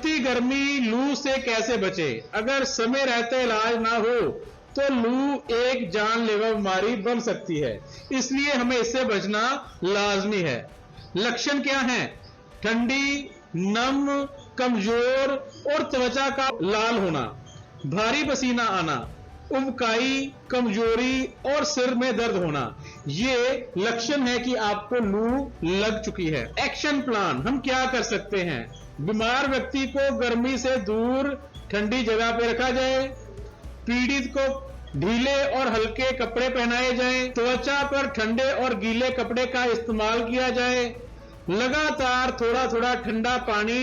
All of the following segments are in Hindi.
बढ़ती गर्मी लू से कैसे बचे? अगर समय रहते इलाज ना हो तो लू एक जानलेवा बीमारी बन सकती है, इसलिए हमें इससे बचना लाजमी है। लक्षण क्या हैं? ठंडी, नम, कमजोर और त्वचा का लाल होना, भारी पसीना आना, उबकाई, कमजोरी और सिर में दर्द होना, ये लक्षण है कि आपको लू लग चुकी है। एक्शन प्लान, हम क्या कर सकते हैं? बीमार व्यक्ति को गर्मी से दूर ठंडी जगह पे रखा जाए, पीड़ित को ढीले और हल्के कपड़े पहनाए जाएं, त्वचा पर ठंडे और गीले कपड़े का इस्तेमाल किया जाए, लगातार थोड़ा थोड़ा ठंडा पानी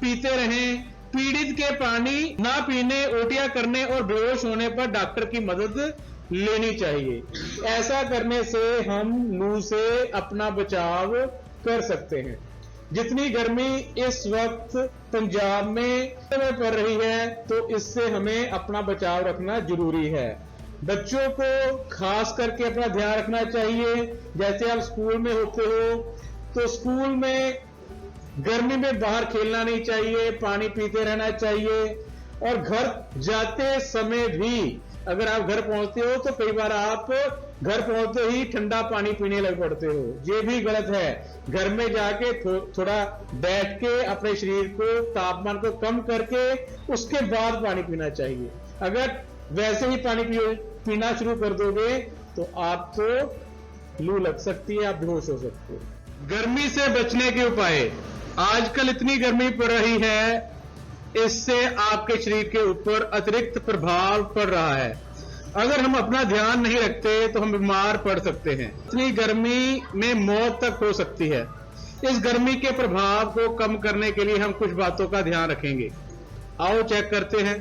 पीते रहें, पीड़ित के पानी ना पीने, उल्टियां करने और बेहोश होने पर डॉक्टर की मदद लेनी चाहिए। ऐसा करने से हम लू से अपना बचाव कर सकते हैं। जितनी गर्मी इस वक्त पंजाब में पड़ रही है तो इससे हमें अपना बचाव रखना जरूरी है। बच्चों को खास करके अपना ध्यान रखना चाहिए। जैसे आप स्कूल में होते हो तो स्कूल में गर्मी में बाहर खेलना नहीं चाहिए, पानी पीते रहना चाहिए। और घर जाते समय भी अगर आप घर पहुंचते हो तो कई बार आप घर पहुंचते ही ठंडा पानी पीने लग पड़ते हो, ये भी गलत है। घर में जाके थोड़ा बैठ के अपने शरीर को, तापमान को कम करके उसके बाद पानी पीना चाहिए। अगर वैसे ही पानी पीना शुरू कर दोगे तो आपको लू लग सकती है, आप बेहोश हो सकते हो। गर्मी से बचने के उपाय, आजकल इतनी गर्मी पड़ रही है, इससे आपके शरीर के ऊपर अतिरिक्त प्रभाव पड़ रहा है। अगर हम अपना ध्यान नहीं रखते तो हम बीमार पड़ सकते हैं। इतनी गर्मी में मौत तक हो सकती है। इस गर्मी के प्रभाव को कम करने के लिए हम कुछ बातों का ध्यान रखेंगे। आओ चेक करते हैं।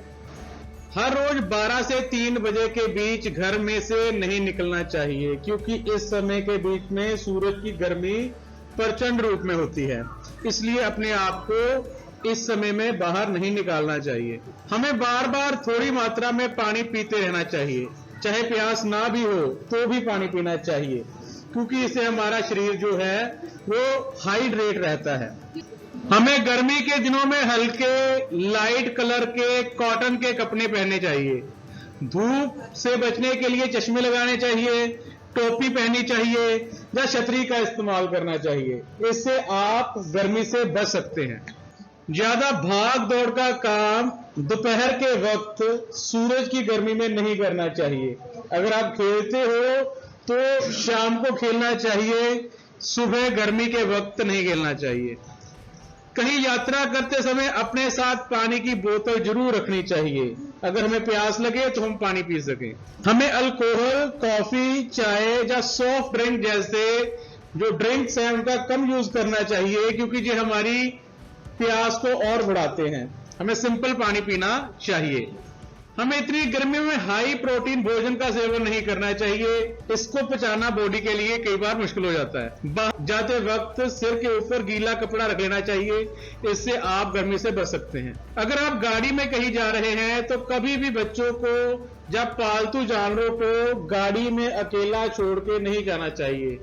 हर रोज 12 से 3 बजे के बीच घर में से नहीं निकलना चाहिए, क्योंकि इस समय के बीच में सूरज की गर्मी प्रचंड रूप में होती है। इसलिए अपने आप को इस समय में बाहर नहीं निकालना चाहिए। हमें बार बार थोड़ी मात्रा में पानी पीते रहना चाहिए, चाहे प्यास ना भी हो तो भी पानी पीना चाहिए, क्योंकि इससे हमारा शरीर जो है वो हाइड्रेट रहता है। हमें गर्मी के दिनों में हल्के लाइट कलर के कॉटन के कपड़े पहनने चाहिए। धूप से बचने के लिए चश्मे लगाने चाहिए, टोपी पहननी चाहिए या छतरी का इस्तेमाल करना चाहिए। इससे आप गर्मी से बच सकते हैं। ज्यादा भाग दौड़ का काम दोपहर के वक्त सूरज की गर्मी में नहीं करना चाहिए। अगर आप खेलते हो तो शाम को खेलना चाहिए, सुबह गर्मी के वक्त नहीं खेलना चाहिए। कहीं यात्रा करते समय अपने साथ पानी की बोतल जरूर रखनी चाहिए, अगर हमें प्यास लगे तो हम पानी पी सकें। हमें अल्कोहल, कॉफी, चाय या सॉफ्ट ड्रिंक जैसे जो ड्रिंक्स हैं उनका कम यूज करना चाहिए, क्योंकि ये हमारी प्यास को और बढ़ाते हैं। हमें सिंपल पानी पीना चाहिए। हमें इतनी गर्मी में हाई प्रोटीन भोजन का सेवन नहीं करना चाहिए, इसको पचाना बॉडी के लिए कई बार मुश्किल हो जाता है। बाहर जाते वक्त सिर के ऊपर गीला कपड़ा रख लेना चाहिए, इससे आप गर्मी से बच सकते हैं। अगर आप गाड़ी में कहीं जा रहे हैं तो कभी भी बच्चों को या पालतू जानवरों को गाड़ी में अकेला छोड़ के नहीं जाना चाहिए।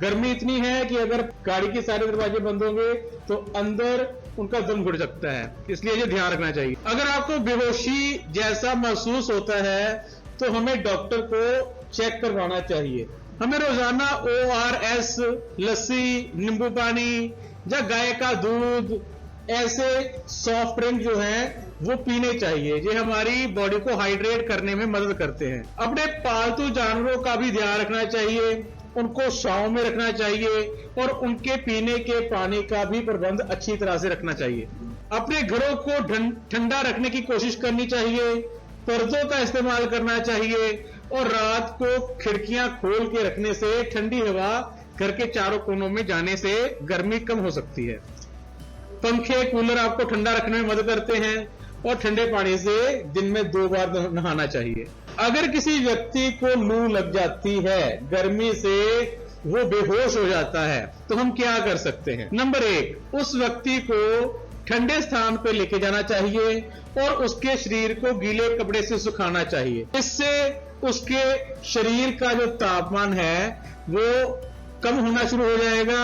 गर्मी इतनी है कि अगर गाड़ी के सारे दरवाजे बंद होंगे तो अंदर उनका दम घुट सकता है, इसलिए ये ध्यान रखना चाहिए। अगर आपको बेहोशी जैसा महसूस होता है तो हमें डॉक्टर को चेक करवाना चाहिए। हमें रोजाना ORS, लस्सी, नींबू पानी या गाय का दूध, ऐसे सॉफ्ट ड्रिंक जो हैं वो पीने चाहिए। ये हमारी बॉडी को हाइड्रेट करने में मदद करते हैं। अपने पालतू जानवरों का भी ध्यान रखना चाहिए, उनको छांव में रखना चाहिए और उनके पीने के पानी का भी प्रबंध अच्छी तरह से रखना चाहिए। अपने घरों को ठंडा रखने की कोशिश करनी चाहिए, पर्दों का इस्तेमाल करना चाहिए और रात को खिड़कियां खोल के रखने से ठंडी हवा घर के चारों कोनों में जाने से गर्मी कम हो सकती है। पंखे, कूलर आपको ठंडा रखने में मदद करते हैं और ठंडे पानी से दिन में 2 बार नहाना चाहिए। अगर किसी व्यक्ति को लू लग जाती है, गर्मी से वो बेहोश हो जाता है, तो हम क्या कर सकते हैं? नंबर 1, उस व्यक्ति को ठंडे स्थान पर लेके जाना चाहिए और उसके शरीर को गीले कपड़े से सुखाना चाहिए। इससे उसके शरीर का जो तापमान है वो कम होना शुरू हो जाएगा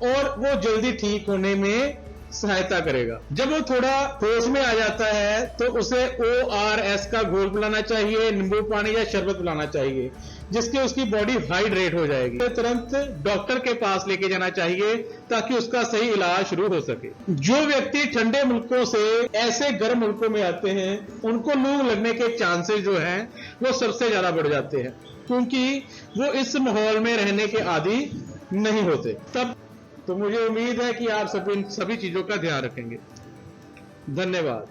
और वो जल्दी ठीक होने में सहायता करेगा। जब वो थोड़ा होश में आ जाता है तो उसे ORS का घोल पिलाना चाहिए, नींबू पानी या शरबत पिलाना चाहिए, जिससे उसकी बॉडी हाइड्रेट हो जाएगी। तो तुरंत डॉक्टर के पास लेके जाना चाहिए ताकि उसका सही इलाज शुरू हो सके। जो व्यक्ति ठंडे मुल्कों से ऐसे गर्म मुल्कों में आते हैं, उनको लू लगने के चांसेस जो हैं वो सबसे ज्यादा बढ़ जाते हैं, क्योंकि वो इस माहौल में रहने के आदी नहीं होते। तब तो मुझे उम्मीद है कि आप सभी चीजों का ध्यान रखेंगे। धन्यवाद।